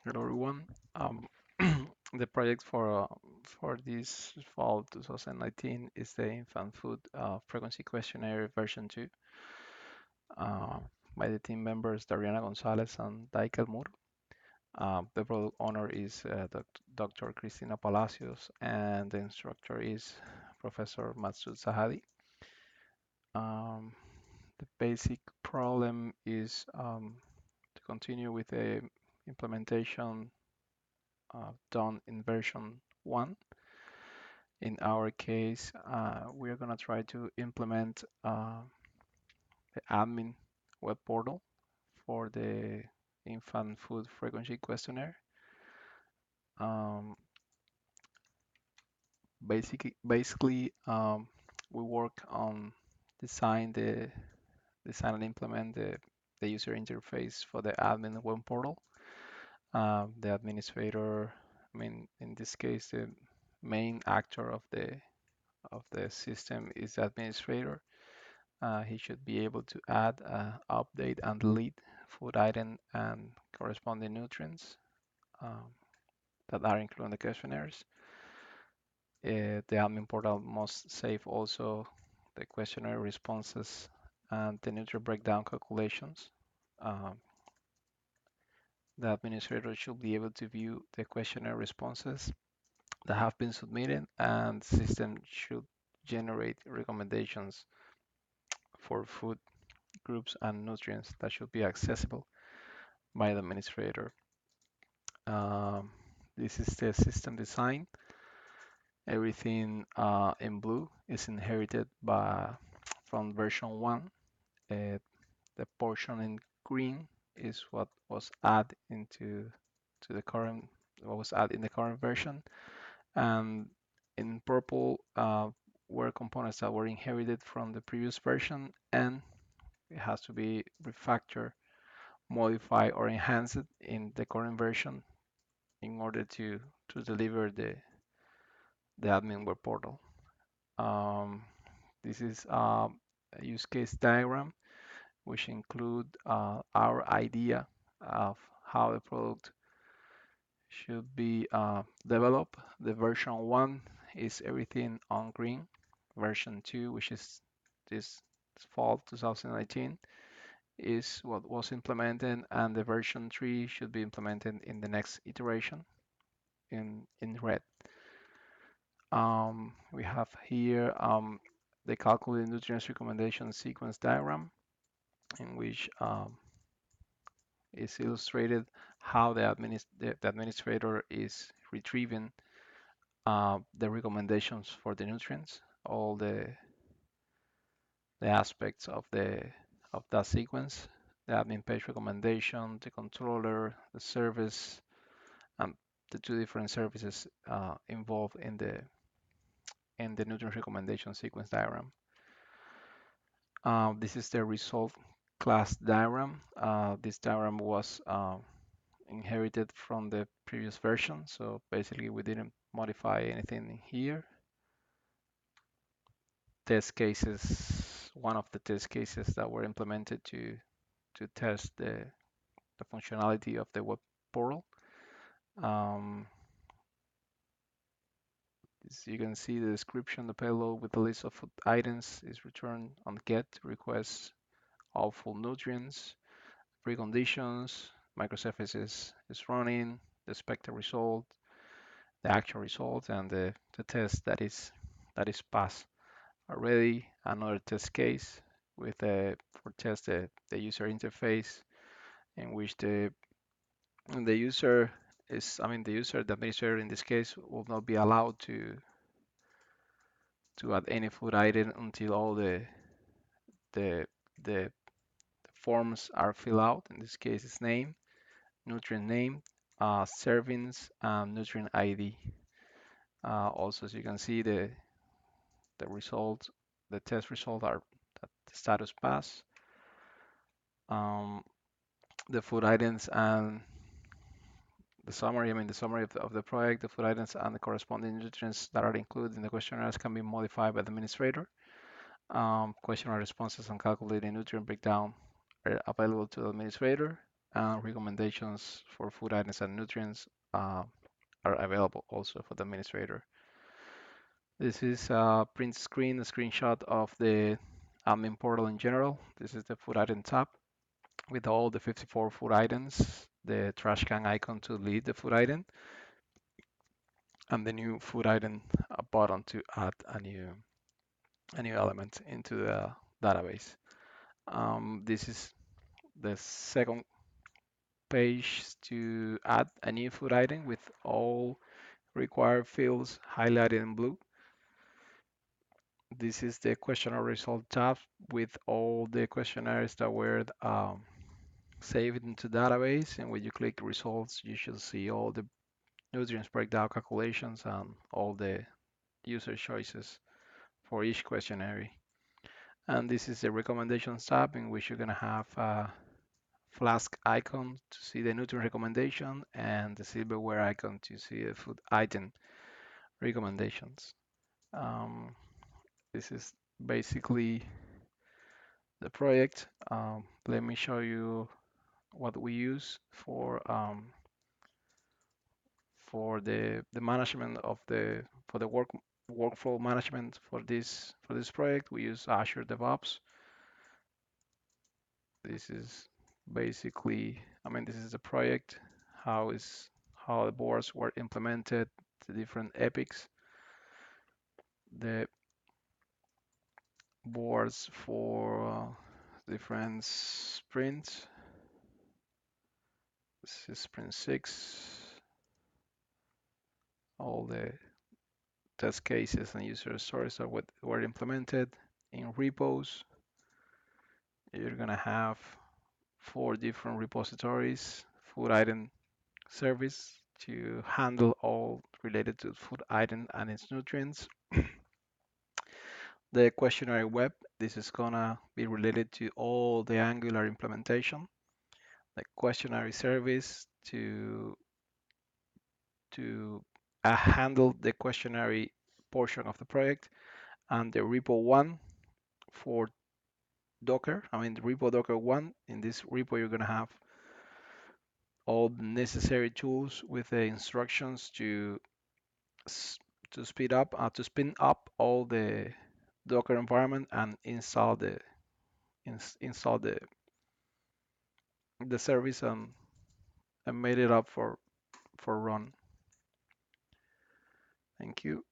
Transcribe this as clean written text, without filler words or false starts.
Hello everyone. Um, the project for this fall 2019 is the Infant Food Frequency Questionnaire version 2 uh, by the team members Dariana Gonzalez and Daikel Mur. The product owner is Dr. Cristina Palacios and the instructor is Professor Matsud Sahadi. Um, the basic problem is to continue with the implementation done in version 1. In our case, we're going to try to implement the admin web portal for the infant food frequency questionnaire. Um, basically, we work on design the design and implement the user interface for the admin web portal. The administrator, I mean, in this case, the main actor of the system is the administrator. He should be able to add, update, and delete food item and corresponding nutrients um, that are included in the questionnaires. The admin portal must save also the questionnaire responses and the nutrient breakdown calculations. Um, the administrator should be able to view the questionnaire responses that have been submitted, and the system should generate recommendations for food groups and nutrients that should be accessible by the administrator. Um, this is the system design. Everything in blue is inherited from version 1. The portion in green is what was added into to the current what was added in the current version, and in purple were components that were inherited from the previous version, and it has to be refactored, modified, or enhanced in the current version in order to deliver the admin web portal. Um, this is a use case diagram which include our idea of how the product should be developed. The version 1 is everything on green. Version 2, which is this fall 2019, is what was implemented, and the version 3 should be implemented in the next iteration in red. We have here the calculated nutrients recommendation sequence diagram, in which is illustrated how the administrator is retrieving the recommendations for the nutrients, all the aspects of that sequence, the admin page recommendation, the controller, the service, and the two different services involved in the nutrient recommendation sequence diagram. This is the result class diagram. This diagram was inherited from the previous version, so basically we didn't modify anything here. Test cases, one of the test cases that were implemented to test the functionality of the web portal. Um, as you can see, the description, the payload with the list of food items is returned on get request all full nutrients, preconditions, microservices is running, the expected result, the actual result, and the test that is passed. Already another test case with for test the user interface, in which the user is, I mean, the user, the administrator in this case, will not be allowed to add any food item until all the the forms are filled out. In this case, it's name, nutrient name, servings, nutrient ID. Also, as you can see, the results, the test results are that the status pass. Um, the food items and the summary, I mean the summary of the project, the food items and the corresponding nutrients that are included in the questionnaires can be modified by the administrator. Questionnaire responses and calculating nutrient breakdown are available to the administrator. and recommendations for food items and nutrients are available also for the administrator. This is a print screen, a screenshot of the admin portal in general. This is the food item tab with all the 54 food items, the trash can icon to lead the food item, and the new food item button to add a new element into the database. This is the second page to add a new food item with all required fields highlighted in blue. This is the questionnaire result tab with all the questionnaires that were saved into database. And when you click results, you should see all the nutrients breakdown calculations and all the user choices for each questionnaire. And this is the recommendations tab in which you're going to have a flask icon to see the nutrient recommendation and the silverware icon to see the food item recommendations. This is basically the project. Let me show you what we use for the management of the workflow management for this project. We use Azure DevOps. This is basically, I mean, this is the project, how the boards were implemented, the different epics, the boards for different sprints. This is sprint 6, all the test cases and user stories are what were implemented in repos. You're gonna have 4 different repositories, food item service to handle all related to food item and its nutrients. The questionnaire web, this is gonna be related to all the Angular implementation. The questionnaire service to handle the questionnaire portion of the project, and the repo 1 for Docker. I mean, the repo Docker 1. In this repo, you're gonna have all the necessary tools with the instructions to speed up to spin up all the Docker environment and install the service and made it up for run. Thank you.